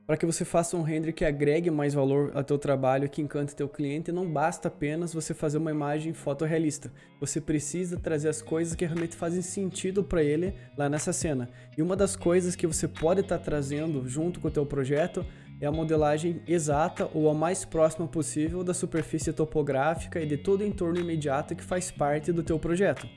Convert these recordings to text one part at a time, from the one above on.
Para que você faça um render que agregue mais valor ao teu trabalho, que encante teu cliente, não basta apenas você fazer uma imagem fotorrealista. Você precisa trazer as coisas que realmente fazem sentido para ele lá nessa cena. E uma das coisas que você pode estar trazendo junto com o teu projeto é a modelagem exata ou a mais próxima possível da superfície topográfica e de todo o entorno imediato que faz parte do teu projeto.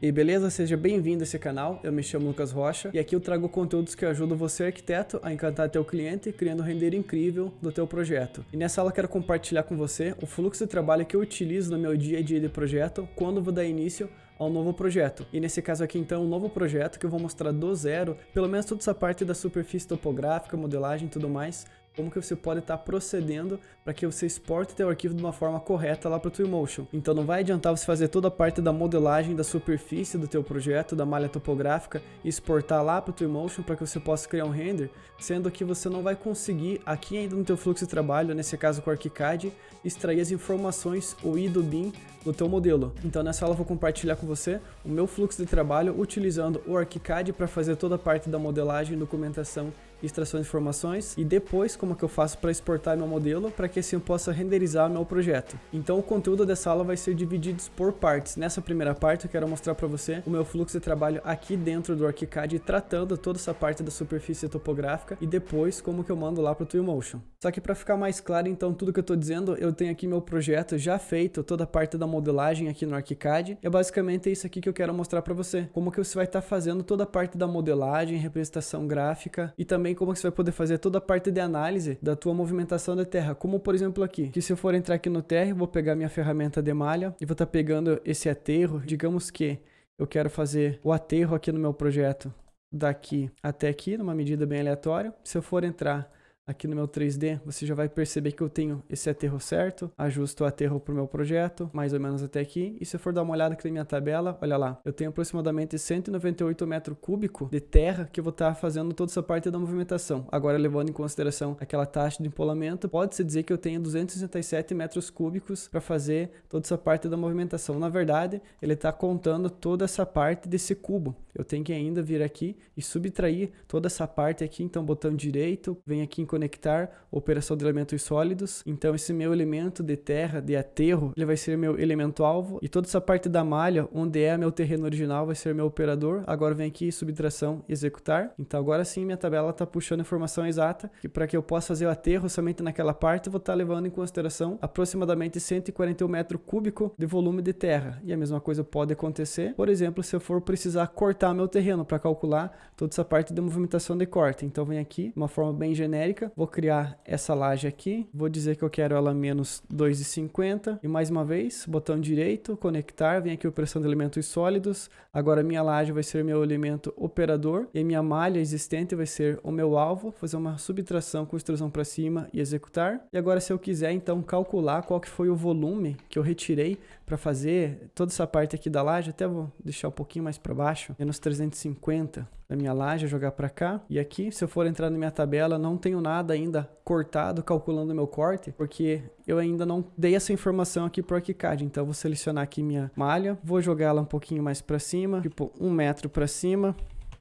E beleza? Seja bem-vindo a esse canal, eu me chamo Lucas Rocha e aqui eu trago conteúdos que ajudam você, arquiteto, a encantar teu cliente, criando um render incrível do teu projeto. E nessa aula eu quero compartilhar com você o fluxo de trabalho que eu utilizo no meu dia a dia de projeto quando vou dar início a um novo projeto. E nesse caso aqui então um novo projeto que eu vou mostrar do zero, pelo menos toda essa parte da superfície topográfica, modelagem e tudo mais, como que você pode estar procedendo para que você exporte teu arquivo de uma forma correta lá para o Twinmotion. Então não vai adiantar você fazer toda a parte da modelagem da superfície do teu projeto, da malha topográfica, e exportar lá para o Twinmotion para que você possa criar um render, sendo que você não vai conseguir aqui ainda no teu fluxo de trabalho, nesse caso com o ArchiCAD, extrair as informações, o I do BIM do teu modelo. Então nessa aula eu vou compartilhar com você o meu fluxo de trabalho utilizando o ArchiCAD para fazer toda a parte da modelagem, documentação, extração de informações e depois como que eu faço para exportar meu modelo para que assim eu possa renderizar meu projeto. Então o conteúdo dessa aula vai ser dividido por partes. Nessa primeira parte eu quero mostrar para você o meu fluxo de trabalho aqui dentro do ArchiCAD, tratando toda essa parte da superfície topográfica e depois como que eu mando lá para o Twinmotion. Só que para ficar mais claro então tudo que eu estou dizendo, eu tenho aqui meu projeto já feito, toda a parte da modelagem aqui no ArchiCAD. É basicamente isso aqui que eu quero mostrar para você. Como que você vai estar fazendo toda a parte da modelagem, representação gráfica e também como que você vai poder fazer toda a parte de análise da tua movimentação da terra. Como por exemplo aqui, que se eu for entrar aqui no terra, eu vou pegar minha ferramenta de malha e vou estar pegando esse aterro. Digamos que eu quero fazer o aterro aqui no meu projeto daqui até aqui, numa medida bem aleatória. Se eu for entrar aqui no meu 3D, você já vai perceber que eu tenho esse aterro certo, ajusto o aterro para o meu projeto, mais ou menos até aqui, e se eu for dar uma olhada aqui na minha tabela, olha lá, eu tenho aproximadamente 198 metros cúbicos de terra que eu vou estar fazendo toda essa parte da movimentação. Agora, levando em consideração aquela taxa de empolamento, pode-se dizer que eu tenho 267 metros cúbicos para fazer toda essa parte da movimentação. Na verdade, ele está contando toda essa parte desse cubo. Eu tenho que ainda vir aqui e subtrair toda essa parte aqui, então botão direito, vem aqui em conectar, operação de elementos sólidos. Então esse meu elemento de terra, de aterro, ele vai ser meu elemento alvo e toda essa parte da malha, onde é meu terreno original, vai ser meu operador. Agora vem aqui subtração, executar. Então agora sim minha tabela está puxando informação exata e para que eu possa fazer o aterro somente naquela parte, eu vou estar levando em consideração aproximadamente 141 metros cúbicos de volume de terra. E a mesma coisa pode acontecer, por exemplo, se eu for precisar cortar meu terreno para calcular toda essa parte de movimentação de corte. Então vem aqui, de uma forma bem genérica, vou criar essa laje aqui, vou dizer que eu quero ela menos 2,50 e mais uma vez, botão direito, conectar, vem aqui operação de elementos sólidos. Agora minha laje vai ser meu elemento operador e minha malha existente vai ser o meu alvo, fazer uma subtração com extrusão para cima e executar. E agora se eu quiser então calcular qual que foi o volume que eu retirei para fazer toda essa parte aqui da laje, até vou deixar um pouquinho mais para baixo, menos 350 da minha laje, jogar para cá. E aqui, se eu for entrar na minha tabela, não tenho nada ainda cortado, calculando o meu corte, porque eu ainda não dei essa informação aqui para o ArchiCAD. Então, eu vou selecionar aqui minha malha, vou jogar ela um pouquinho mais para cima, tipo 1 metro para cima.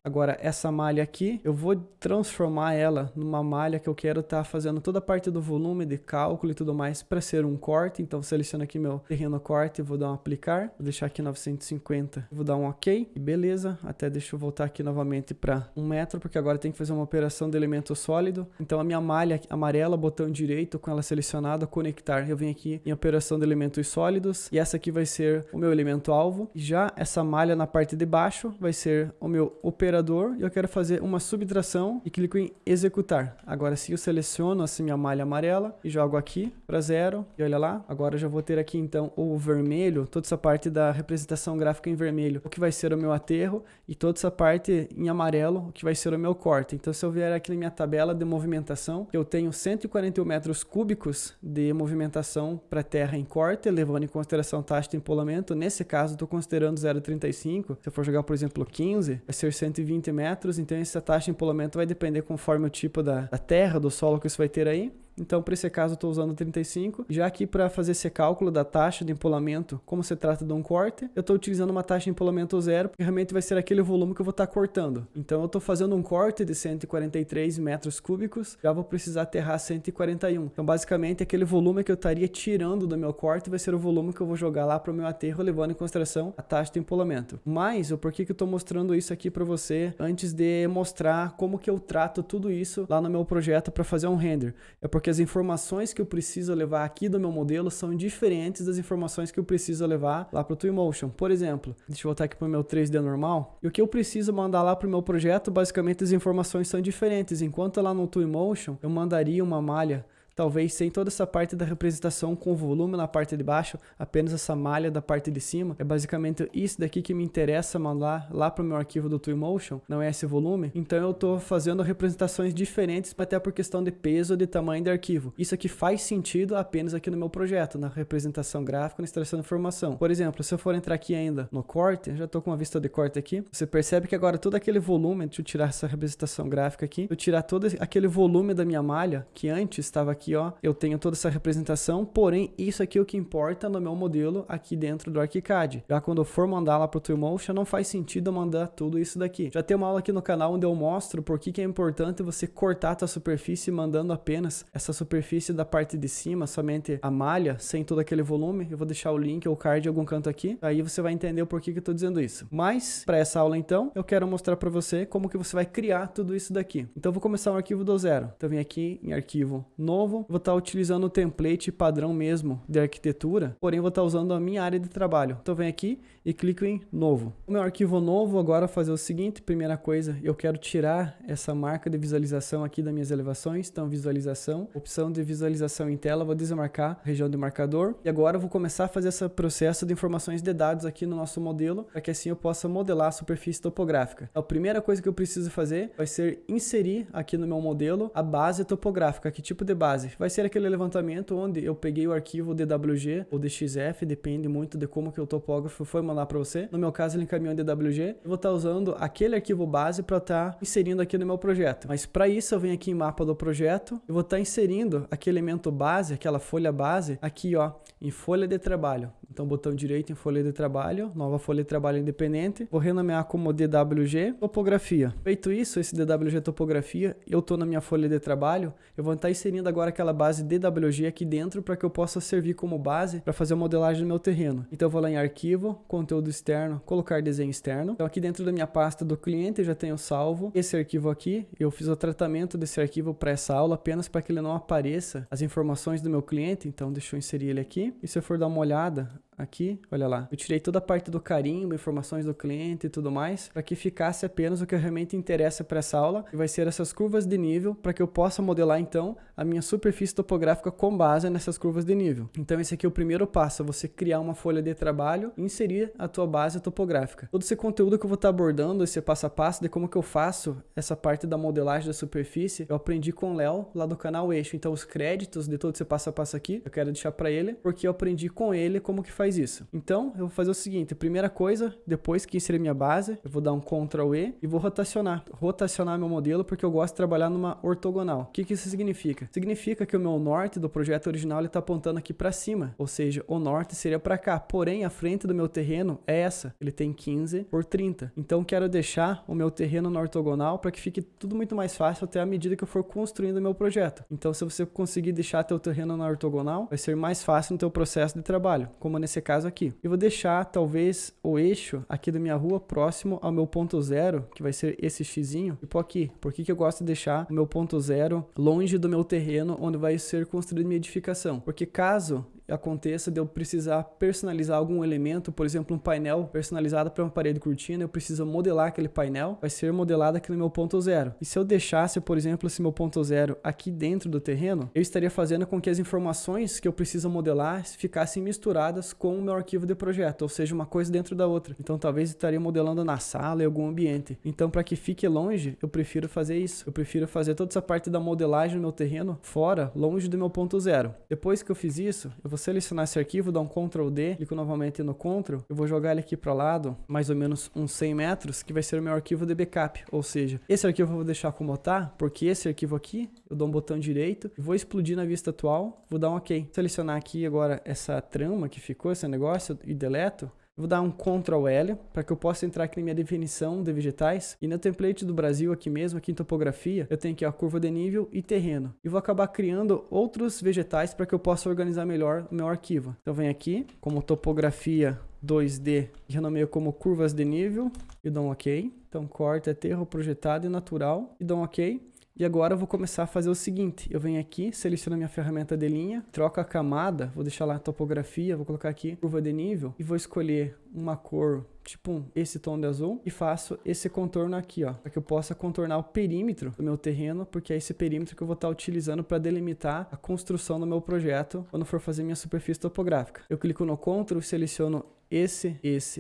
Agora, essa malha aqui, eu vou transformar ela numa malha que eu quero estar fazendo toda a parte do volume de cálculo e tudo mais para ser um corte. Então, seleciono aqui meu terreno corte, vou dar um aplicar, vou deixar aqui 950, vou dar um OK, e beleza. Até deixa eu voltar aqui novamente para 1 metro, porque agora tem que fazer uma operação de elemento sólido. Então, a minha malha amarela, botão direito com ela selecionada, conectar. Eu venho aqui em operação de elementos sólidos e essa aqui vai ser o meu elemento alvo. E já essa malha na parte de baixo vai ser o meu operador e eu quero fazer uma subtração e clico em executar. Agora sim eu seleciono assim minha malha amarela e jogo aqui para 0 e olha lá, agora eu já vou ter aqui então o vermelho, toda essa parte da representação gráfica em vermelho, o que vai ser o meu aterro, e toda essa parte em amarelo, o que vai ser o meu corte. Então se eu vier aqui na minha tabela de movimentação, eu tenho 141 metros cúbicos de movimentação para terra em corte, levando em consideração taxa de empolamento. Nesse caso estou considerando 0,35, se eu for jogar por exemplo 15, vai ser 120 metros, então essa taxa de empolamento vai depender conforme o tipo da terra, do solo que você vai ter aí. Então, para esse caso, eu estou usando 35. Já aqui, para fazer esse cálculo da taxa de empolamento, como se trata de um corte, eu estou utilizando uma taxa de empolamento zero, porque realmente vai ser aquele volume que eu vou estar cortando. Então, eu estou fazendo um corte de 143 metros cúbicos, já vou precisar aterrar 141. Então, basicamente, aquele volume que eu estaria tirando do meu corte vai ser o volume que eu vou jogar lá para o meu aterro, levando em consideração a taxa de empolamento. Mas, o porquê que eu estou mostrando isso aqui para você, antes de mostrar como que eu trato tudo isso lá no meu projeto para fazer um render. É porque as informações que eu preciso levar aqui do meu modelo são diferentes das informações que eu preciso levar lá para o Twinmotion. Por exemplo, deixa eu voltar aqui para o meu 3D normal. E o que eu preciso mandar lá para o meu projeto, basicamente as informações são diferentes. Enquanto lá no Twinmotion eu mandaria uma malha, talvez sem toda essa parte da representação com volume na parte de baixo, apenas essa malha da parte de cima. É basicamente isso daqui que me interessa mandar lá para o meu arquivo do Twinmotion, não é esse volume. Então eu estou fazendo representações diferentes, até por questão de peso, de tamanho de arquivo. Isso aqui faz sentido apenas aqui no meu projeto, na representação gráfica, na extração de informação. Por exemplo, se eu for entrar aqui ainda no corte, já estou com uma vista de corte aqui, você percebe que agora todo aquele volume, deixa eu tirar essa representação gráfica aqui, eu tirar todo aquele volume da minha malha, que antes estava aqui, ó, eu tenho toda essa representação, porém isso aqui é o que importa no meu modelo aqui dentro do ArchiCAD. Já quando eu for mandar lá para o Twinmotion, não faz sentido eu mandar tudo isso daqui. Já tem uma aula aqui no canal onde eu mostro por que é importante você cortar a tua superfície mandando apenas essa superfície da parte de cima, somente a malha, sem todo aquele volume. Eu vou deixar o link ou o card em algum canto aqui, aí você vai entender o porquê que eu estou dizendo isso. Mas, para essa aula então, eu quero mostrar para você como que você vai criar tudo isso daqui. Então eu vou começar um arquivo do zero. Então vem aqui em arquivo novo, vou estar utilizando o template padrão mesmo de arquitetura, porém vou estar usando a minha área de trabalho. Então vem aqui e clico em novo. O meu arquivo novo agora fazer o seguinte, primeira coisa, eu quero tirar essa marca de visualização aqui das minhas elevações, então visualização, opção de visualização em tela, vou desmarcar a região de marcador e agora eu vou começar a fazer esse processo de informações de dados aqui no nosso modelo, para que assim eu possa modelar a superfície topográfica. Então, a primeira coisa que eu preciso fazer vai ser inserir aqui no meu modelo a base topográfica. Que tipo de base? Vai ser aquele levantamento onde eu peguei o arquivo DWG ou DXF, depende muito de como que o topógrafo foi mandar para você. No meu caso ele encaminhou em DWG. Eu vou estar usando aquele arquivo base para estar inserindo aqui no meu projeto. Mas para isso eu venho aqui em mapa do projeto, eu vou estar inserindo aquele elemento base, aquela folha base, aqui ó, em folha de trabalho. Então botão direito em folha de trabalho, nova folha de trabalho independente. Vou renomear como DWG topografia. Feito isso, esse DWG topografia, eu estou na minha folha de trabalho, eu vou estar inserindo agora aquela base DWG aqui dentro para que eu possa servir como base para fazer a modelagem do meu terreno. Então eu vou lá em arquivo, conteúdo externo, colocar desenho externo. Então aqui dentro da minha pasta do cliente eu já tenho salvo esse arquivo aqui. Eu fiz o tratamento desse arquivo para essa aula apenas para que ele não apareça as informações do meu cliente. Então deixa eu inserir ele aqui. E se eu for dar uma olhada aqui, olha lá, eu tirei toda a parte do carimbo, informações do cliente e tudo mais, para que ficasse apenas o que realmente interessa para essa aula, que vai ser essas curvas de nível, para que eu possa modelar então a minha superfície topográfica com base nessas curvas de nível. Então esse aqui é o primeiro passo, você criar uma folha de trabalho e inserir a tua base topográfica. Todo esse conteúdo que eu vou estar abordando, esse passo a passo de como que eu faço essa parte da modelagem da superfície, eu aprendi com o Léo lá do canal Eixo. Então os créditos de todo esse passo a passo aqui, eu quero deixar para ele, porque eu aprendi com ele como que faz isso. Então, eu vou fazer o seguinte, primeira coisa, depois que inserir minha base, eu vou dar um Ctrl E e vou rotacionar meu modelo, porque eu gosto de trabalhar numa ortogonal. O que que isso significa? Significa que o meu norte do projeto original ele está apontando aqui para cima, ou seja, o norte seria para cá, porém a frente do meu terreno é essa, ele tem 15 por 30. Então, quero deixar o meu terreno na ortogonal para que fique tudo muito mais fácil até à medida que eu for construindo o meu projeto. Então, se você conseguir deixar teu terreno na ortogonal, vai ser mais fácil no teu processo de trabalho, como nesse caso aqui. Eu vou deixar talvez o eixo aqui da minha rua próximo ao meu ponto zero, que vai ser esse xizinho, tipo aqui. Por que que eu gosto de deixar o meu ponto zero longe do meu terreno onde vai ser construída minha edificação? Porque caso aconteça de eu precisar personalizar algum elemento, por exemplo, um painel personalizado para uma parede cortina, eu preciso modelar aquele painel, vai ser modelado aqui no meu ponto zero. E se eu deixasse, por exemplo, esse meu ponto zero aqui dentro do terreno, eu estaria fazendo com que as informações que eu preciso modelar ficassem misturadas com o meu arquivo de projeto, ou seja, uma coisa dentro da outra. Então, talvez eu estaria modelando na sala, em algum ambiente. Então, para que fique longe, eu prefiro fazer isso. Eu prefiro fazer toda essa parte da modelagem no meu terreno fora, longe do meu ponto zero. Depois que eu fiz isso, eu vou selecionar esse arquivo, dar um Ctrl D, clico novamente no Ctrl, eu vou jogar ele aqui para o lado, mais ou menos uns 100 metros, que vai ser o meu arquivo de backup. Ou seja, esse arquivo eu vou deixar como tá, porque esse arquivo aqui, eu dou um botão direito, vou explodir na vista atual, vou dar um OK. Vou selecionar aqui agora essa trama que ficou, esse negócio, e deleto. Vou dar um Ctrl L para que eu possa entrar aqui na minha definição de vegetais. E no template do Brasil aqui mesmo, aqui em topografia, eu tenho aqui a curva de nível e terreno. E vou acabar criando outros vegetais para que eu possa organizar melhor o meu arquivo. Então venho aqui, como topografia 2D, e renomeio como curvas de nível e dou um OK. Então corta, aterro, projetado e natural e dou um OK. E agora eu vou começar a fazer o seguinte, eu venho aqui, seleciono a minha ferramenta de linha, troco a camada, vou deixar lá a topografia, vou colocar aqui curva de nível e vou escolher uma cor, tipo esse tom de azul, e faço esse contorno aqui, ó, para que eu possa contornar o perímetro do meu terreno, porque é esse perímetro que eu vou estar utilizando para delimitar a construção do meu projeto quando for fazer minha superfície topográfica. Eu clico no Ctrl, seleciono esse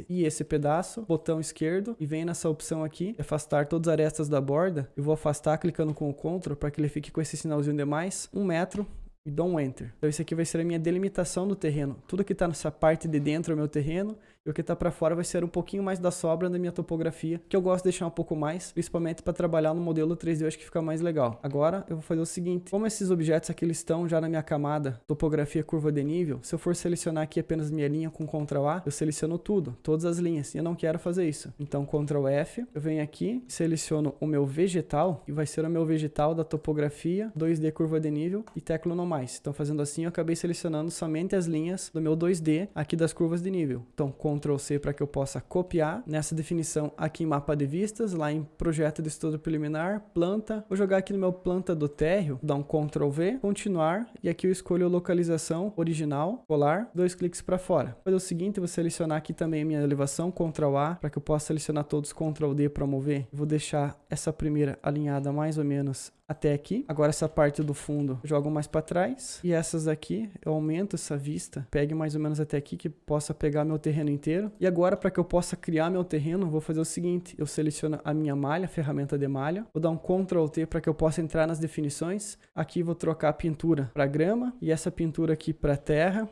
e esse pedaço, botão esquerdo, e venho nessa opção aqui, afastar todas as arestas da borda. Eu vou afastar clicando com o Ctrl para que ele fique com esse sinalzinho de mais, 1 metro, e dou um Enter. Então isso aqui vai ser a minha delimitação do terreno. Tudo que está nessa parte de dentro é o meu terreno, e o que está para fora vai ser um pouquinho mais da sobra da minha topografia, que eu gosto de deixar um pouco mais, principalmente para trabalhar no modelo 3D, eu acho que fica mais legal. Agora eu vou fazer o seguinte, como esses objetos aqui eles estão já na minha camada topografia curva de nível, se eu for selecionar aqui apenas minha linha com Ctrl A, eu seleciono tudo, todas as linhas, e eu não quero fazer isso. Então Ctrl F, eu venho aqui, seleciono o meu vegetal, e vai ser o meu vegetal da topografia 2D curva de nível, e teclo no mais. Então fazendo assim eu acabei selecionando somente as linhas do meu 2D aqui das curvas de nível. Então Ctrl C para que eu possa copiar nessa definição aqui em mapa de vistas, lá em projeto de estudo preliminar, planta, vou jogar aqui no meu planta do térreo, dar um Ctrl V, continuar, e aqui eu escolho a localização original, colar, 2 cliques para fora. Vou fazer o seguinte, eu vou selecionar aqui também a minha elevação, Ctrl A, para que eu possa selecionar todos, Ctrl D para mover. Vou deixar essa primeira alinhada mais ou menos até aqui. Agora essa parte do fundo eu jogo mais para trás, e essas aqui eu aumento essa vista, pegue mais ou menos até aqui, que possa pegar meu terreno inteiro. E agora, para que eu possa criar meu terreno, vou fazer o seguinte, eu seleciono a minha malha, ferramenta de malha, vou dar um Ctrl T para que eu possa entrar nas definições. Aqui vou trocar a pintura para grama, e essa pintura aqui para terra,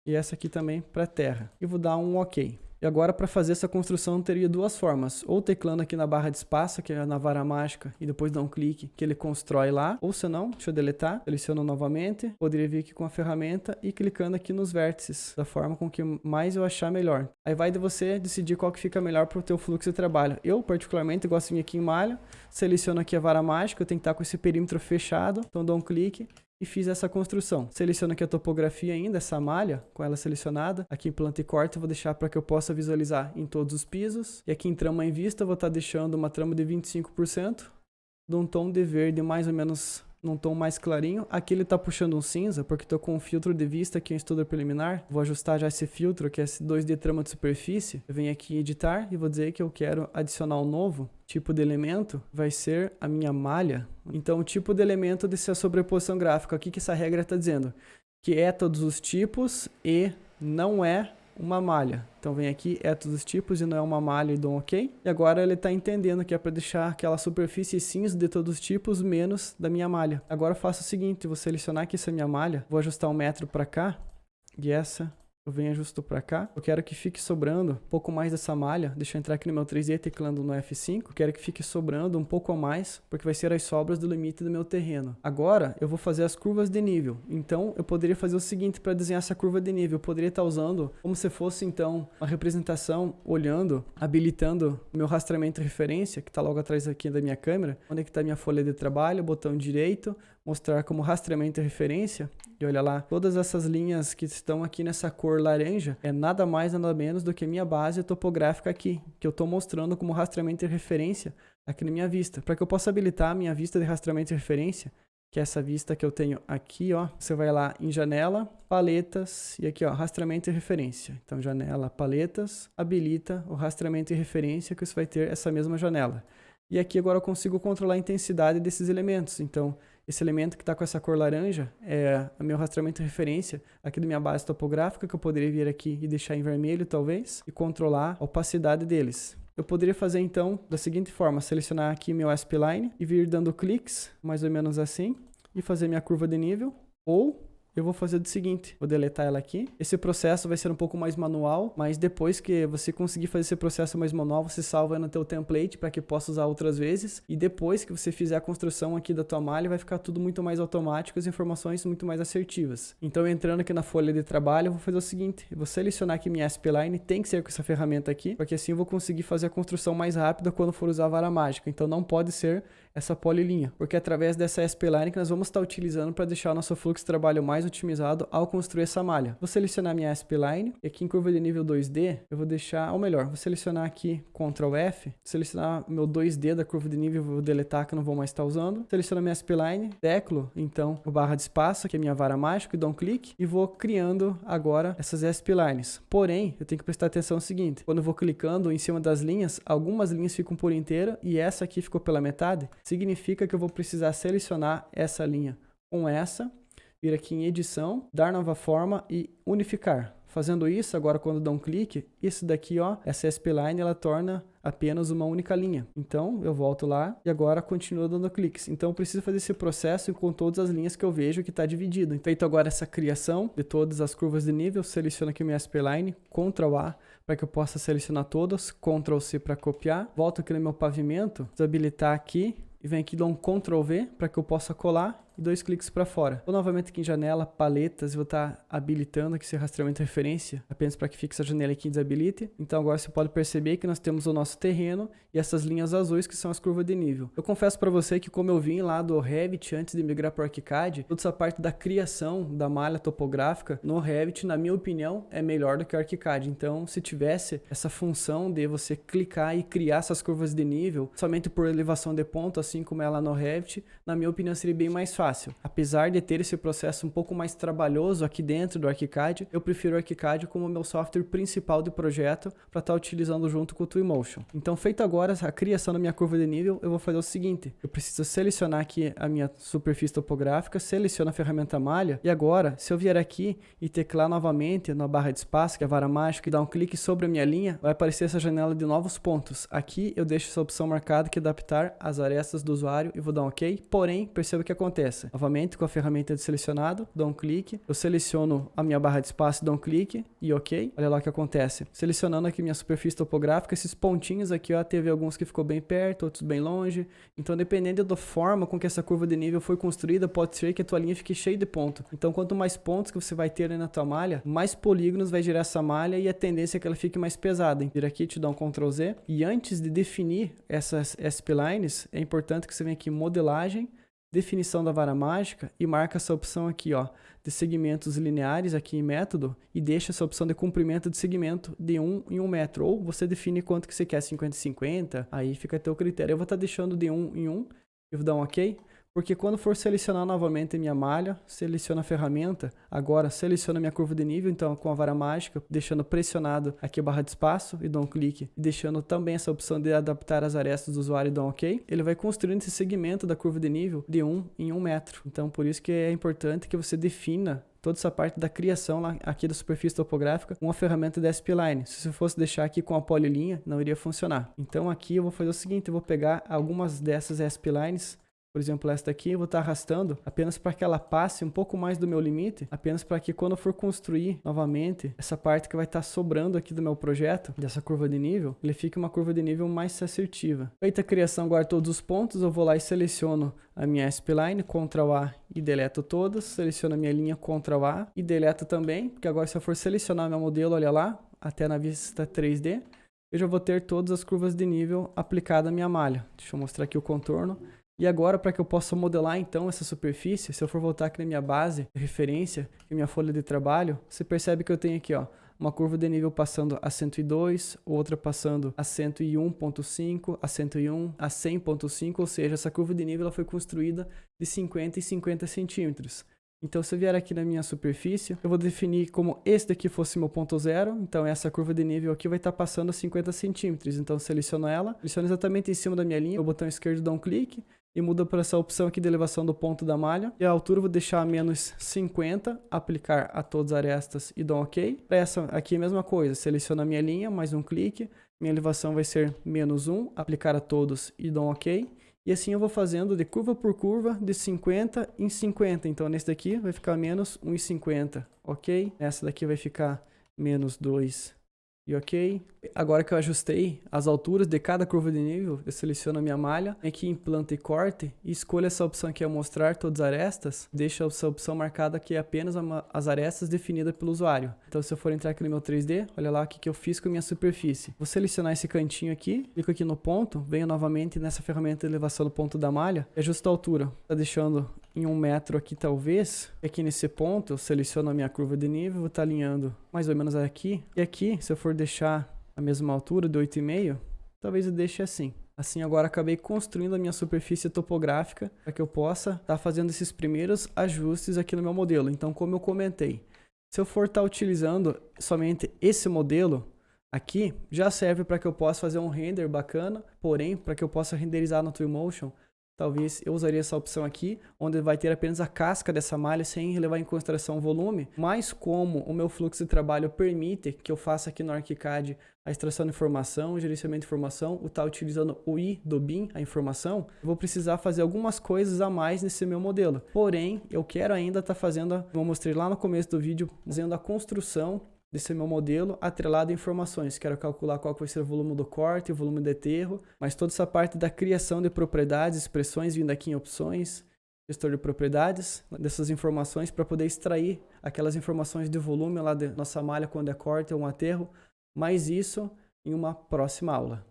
e essa aqui também para terra, e vou dar um OK. E agora, para fazer essa construção, eu teria duas formas. Ou teclando aqui na barra de espaço, que é na vara mágica, e depois dar um clique, que ele constrói lá. Ou se não, deixa eu deletar, seleciono novamente. Poderia vir aqui com a ferramenta e clicando aqui nos vértices, da forma com que mais eu achar melhor. Aí vai de você decidir qual que fica melhor para o teu fluxo de trabalho. Eu, particularmente, gosto de vir aqui em malha, seleciono aqui a vara mágica, eu tenho que estar com esse perímetro fechado, então dou um clique e fiz essa construção. Seleciono aqui a topografia ainda, essa malha, com ela selecionada. Aqui em planta e corte eu vou deixar para que eu possa visualizar em todos os pisos. E aqui em trama em vista eu vou estar deixando uma trama de 25%, de um tom de verde mais ou menos num tom mais clarinho. Aqui ele está puxando um cinza, porque estou com um filtro de vista aqui em estudo preliminar. Vou ajustar já esse filtro, que é esse 2D trama de superfície. Eu venho aqui em editar e vou dizer que eu quero adicionar um novo tipo de elemento, vai ser a minha malha. Então o tipo de elemento dessa sobreposição gráfica, aqui que essa regra está dizendo, que é todos os tipos e não é uma malha. Então vem aqui, é todos os tipos e não é uma malha, e dou um OK. E agora ele está entendendo que é para deixar aquela superfície cinza de todos os tipos menos da minha malha. Agora eu faço o seguinte, vou selecionar aqui essa minha malha, vou ajustar 1 metro para cá, e essa eu venho e ajusto para cá. Eu quero que fique sobrando um pouco mais dessa malha. Deixa eu entrar aqui no meu 3D teclando no F5. Eu quero que fique sobrando um pouco a mais, porque vai ser as sobras do limite do meu terreno. Agora eu vou fazer as curvas de nível. Então eu poderia fazer o seguinte para desenhar essa curva de nível. Eu poderia estar usando como se fosse então uma representação, olhando, habilitando o meu rastreamento de referência, que está logo atrás aqui da minha câmera. Onde é que está a minha folha de trabalho? Botão direito, mostrar como rastreamento de referência. E olha lá, todas essas linhas que estão aqui nessa cor laranja é nada mais nada menos do que a minha base topográfica aqui, que eu estou mostrando como rastreamento de referência aqui na minha vista. Para que eu possa habilitar a minha vista de rastreamento de referência, que é essa vista que eu tenho aqui, ó, você vai lá em janela, paletas, e aqui, ó, rastreamento de referência. Então janela, paletas, habilita o rastreamento de referência, que você vai ter essa mesma janela. E aqui agora eu consigo controlar a intensidade desses elementos. Então esse elemento que está com essa cor laranja é o meu rastreamento de referência aqui da minha base topográfica, que eu poderia vir aqui e deixar em vermelho, talvez, e controlar a opacidade deles. Eu poderia fazer, então, da seguinte forma, selecionar aqui meu spline e vir dando cliques, mais ou menos assim, e fazer minha curva de nível, ou eu vou fazer o seguinte, vou deletar ela aqui. Esse processo vai ser um pouco mais manual, mas depois que você conseguir fazer esse processo mais manual, você salva no teu template para que possa usar outras vezes. E depois que você fizer a construção aqui da tua malha, vai ficar tudo muito mais automático, as informações muito mais assertivas. Então, entrando aqui na folha de trabalho, eu vou fazer o seguinte, eu vou selecionar aqui minha spline, tem que ser com essa ferramenta aqui, porque assim eu vou conseguir fazer a construção mais rápida quando for usar a vara mágica. Então, não pode ser essa polilinha, porque é através dessa spline que nós vamos estar utilizando para deixar o nosso fluxo de trabalho mais otimizado ao construir essa malha. Vou selecionar minha spline e aqui em curva de nível 2D, eu vou deixar, ou melhor, vou selecionar aqui Ctrl F, selecionar meu 2D da curva de nível, vou deletar que eu não vou mais estar usando. Seleciono minha spline, teclo, então, o barra de espaço, que é minha vara mágica, e dou um clique e vou criando agora essas splines. Porém, eu tenho que prestar atenção no seguinte, quando eu vou clicando em cima das linhas, algumas linhas ficam por inteira e essa aqui ficou pela metade, significa que eu vou precisar selecionar essa linha com essa, vir aqui em edição, dar nova forma e unificar. Fazendo isso, agora quando eu dou um clique, isso daqui, ó, essa spline, ela torna apenas uma única linha. Então, eu volto lá e agora continuo dando cliques. Então, eu preciso fazer esse processo com todas as linhas que eu vejo que está dividido. Feito agora essa criação de todas as curvas de nível, seleciono aqui minha spline, Ctrl A para que eu possa selecionar todas, Ctrl C para copiar. Volto aqui no meu pavimento, desabilitar aqui e venho aqui e dou um Ctrl V para que eu possa colar e 2 cliques para fora. Vou novamente aqui em janela, paletas, vou estar habilitando aqui esse rastreamento de referência, apenas para que fique essa janela aqui e desabilite. Então agora você pode perceber que nós temos o nosso terreno e essas linhas azuis que são as curvas de nível. Eu confesso para você que como eu vim lá do Revit antes de migrar para o ArchiCAD, toda essa parte da criação da malha topográfica no Revit, na minha opinião, é melhor do que o ArchiCAD. Então se tivesse essa função de você clicar e criar essas curvas de nível somente por elevação de ponto, assim como é lá no Revit, na minha opinião seria bem mais fácil. Apesar de ter esse processo um pouco mais trabalhoso aqui dentro do ArchiCAD, eu prefiro o ArchiCAD como meu software principal de projeto para estar utilizando junto com o Twinmotion. Então, feito agora a criação da minha curva de nível, eu vou fazer o seguinte, eu preciso selecionar aqui a minha superfície topográfica, seleciono a ferramenta malha e agora, se eu vier aqui e teclar novamente na barra de espaço, que é a vara mágica, e dar um clique sobre a minha linha, vai aparecer essa janela de novos pontos. Aqui eu deixo essa opção marcada que é adaptar as arestas do usuário e vou dar um OK, porém, perceba o que acontece. Novamente com a ferramenta de selecionado, dou um clique, eu seleciono a minha barra de espaço, dou um clique e OK. Olha lá o que acontece. Selecionando aqui minha superfície topográfica, esses pontinhos aqui, ó, teve alguns que ficou bem perto, outros bem longe. Então, dependendo da forma com que essa curva de nível foi construída, pode ser que a tua linha fique cheia de pontos. Então, quanto mais pontos que você vai ter aí na tua malha, mais polígonos vai gerar essa malha e a tendência é que ela fique mais pesada. Vir aqui, te dá um Ctrl Z. E antes de definir essas splines, é importante que você venha aqui em modelagem, definição da vara mágica e marca essa opção aqui, ó, de segmentos lineares aqui em método e deixa essa opção de comprimento de segmento de 1 em 1 metro. Ou você define quanto que você quer, 50 e 50, aí fica a teu critério. Eu vou estar deixando de 1 em 1 e vou dar um OK. Porque quando for selecionar novamente a minha malha, seleciona a ferramenta, agora seleciona a minha curva de nível, então com a vara mágica, deixando pressionado aqui a barra de espaço e dou um clique, e deixando também essa opção de adaptar as arestas do usuário e dou um OK, ele vai construindo esse segmento da curva de nível de 1 em 1 metro. Então por isso que é importante que você defina toda essa parte da criação lá, aqui da superfície topográfica com a ferramenta da spline. Se você fosse deixar aqui com a polilinha, não iria funcionar. Então aqui eu vou fazer o seguinte, eu vou pegar algumas dessas splines. Por exemplo, esta aqui eu vou estar arrastando apenas para que ela passe um pouco mais do meu limite, apenas para que quando eu for construir novamente essa parte que vai estar sobrando aqui do meu projeto, dessa curva de nível, ele fique uma curva de nível mais assertiva. Feita a criação agora de todos os pontos, eu vou lá e seleciono a minha spline, Ctrl A e deleto todas, seleciono a minha linha, Ctrl A e deleto também, porque agora se eu for selecionar meu modelo, olha lá, até na vista 3D, eu já vou ter todas as curvas de nível aplicadas à minha malha. Deixa eu mostrar aqui o contorno. E agora, para que eu possa modelar então essa superfície, se eu for voltar aqui na minha base de referência, e minha folha de trabalho, você percebe que eu tenho aqui, ó, uma curva de nível passando a 102, outra passando a 101.5, a 101, a 100.5, ou seja, essa curva de nível ela foi construída de 50 em 50 centímetros. Então, se eu vier aqui na minha superfície, eu vou definir como esse daqui fosse meu ponto zero. Então, essa curva de nível aqui vai estar passando a 50 centímetros. Então, seleciono ela, seleciono exatamente em cima da minha linha, o botão esquerdo dá um clique e muda para essa opção aqui de elevação do ponto da malha. E a altura eu vou deixar a menos 50, aplicar a todas as arestas e dou um OK. Para essa aqui a mesma coisa, seleciono a minha linha, mais um clique, minha elevação vai ser menos 1, aplicar a todos e dou um OK. E assim eu vou fazendo de curva por curva, de 50 em 50. Então nesse daqui vai ficar menos 1,50, ok? Essa daqui vai ficar menos 2 e ok. Agora que eu ajustei as alturas de cada curva de nível, eu seleciono a minha malha, aqui em planta e corte, e escolho essa opção aqui, mostrar todas as arestas, deixo essa opção marcada que é apenas as arestas definidas pelo usuário. Então se eu for entrar aqui no meu 3D, olha lá o que eu fiz com a minha superfície. Vou selecionar esse cantinho aqui, clico aqui no ponto, venho novamente nessa ferramenta de elevação do ponto da malha, e ajusto a altura. Tá deixando em 1 metro aqui talvez, aqui nesse ponto eu seleciono a minha curva de nível, vou estar alinhando mais ou menos aqui, e aqui se eu for deixar a mesma altura de 8,5, talvez eu deixe assim. Assim agora acabei construindo a minha superfície topográfica para que eu possa estar fazendo esses primeiros ajustes aqui no meu modelo. Então, como eu comentei, se eu for estar utilizando somente esse modelo aqui, já serve para que eu possa fazer um render bacana, porém, para que eu possa renderizar no Twinmotion, talvez eu usaria essa opção aqui, onde vai ter apenas a casca dessa malha sem levar em consideração o volume, mas como o meu fluxo de trabalho permite que eu faça aqui no ArchiCAD a extração de informação, o gerenciamento de informação, o utilizando o I do BIM, a informação, eu vou precisar fazer algumas coisas a mais nesse meu modelo. Porém, eu quero ainda estar fazendo, como eu mostrei lá no começo do vídeo, fazendo a construção desse meu modelo atrelado a informações. Quero calcular qual vai ser o volume do corte, o volume de aterro, mas toda essa parte da criação de propriedades, expressões vindo aqui em opções, gestor de propriedades, dessas informações para poder extrair aquelas informações de volume lá de nossa malha quando é corte ou um aterro, mas isso em uma próxima aula.